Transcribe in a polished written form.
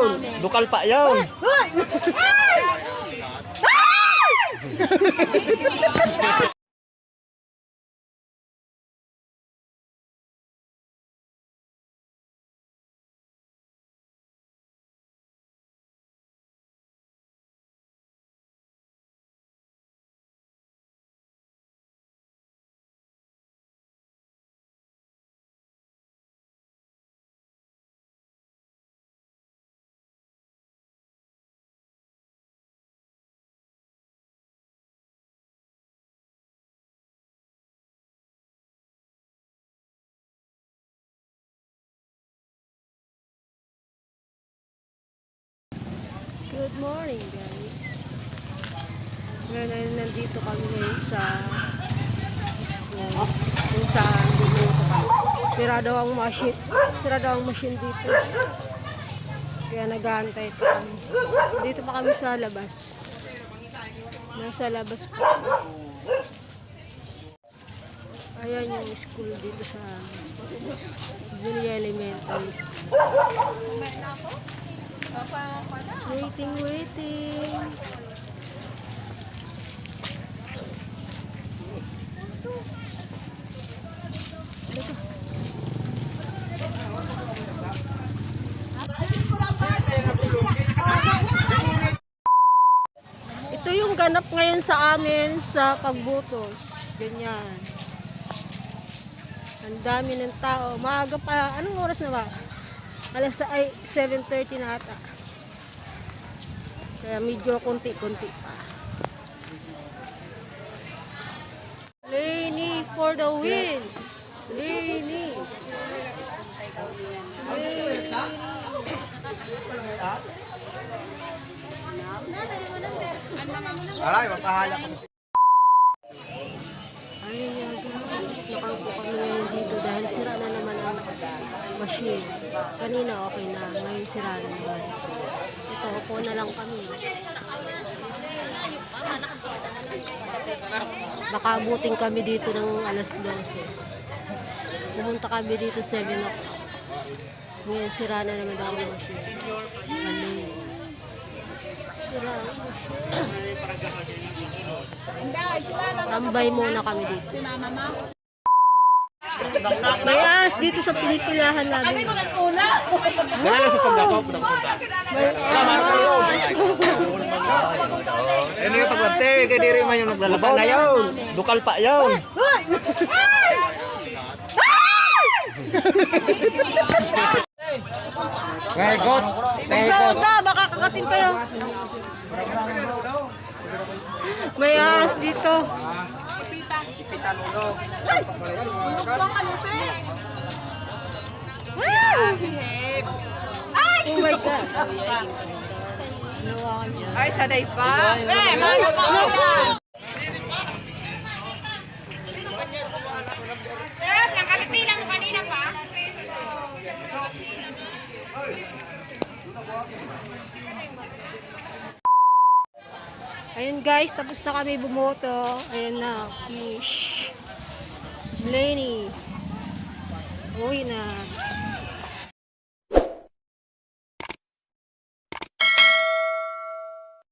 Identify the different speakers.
Speaker 1: yun. Dukal pa yun.
Speaker 2: Good morning, guys. Ngayon nandito kami ngayon sa school. Kung saan bumuto kami. Sira daw ang machine dito. Kaya nag-aantay pa kami. Dito pa kami sa labas. Nasa labas pa. Ayan yung school dito sa Julia Elementary School. Waiting. Ito yung ganap ngayon sa amin sa pagbutos. Ganyan. Ang dami ng tao. Maaga pa. Anong oras na ba? 7:30 na ata. Kaya medyo konti-konti pa. Lenny for the win! Lenny!
Speaker 1: Aray, mapahala ko.
Speaker 2: Ayun yung nakaupo kami ngayon dito dahil sira na naman ang machine. Kanina okay na, ngayon sira na naman. Ito, upo na lang kami. Baka abutin kami dito ng alas 12. Pumunta kami dito 7 o'clock. Ngayon sira na naman ang machine. Sira. Tambay muna kami dito. May ahas dito sa pinipilahan namin.
Speaker 1: Wala na sa pagdakaw. Ano yung pagwante? Kaya di rin man yung naglalabaw na yun. Dukal pa yun. Ngay coach.
Speaker 2: Baka kakatin kayo. May ahas dito.
Speaker 1: Ipitan ulo.
Speaker 2: Oh my God.
Speaker 3: Ay, sanay pa. Mana ka yan. Yes, ang kapipila mo kanina pa.
Speaker 2: Ayun guys, tapos na kami bumoto. Ayun na, finish. Lenny. Uwi na.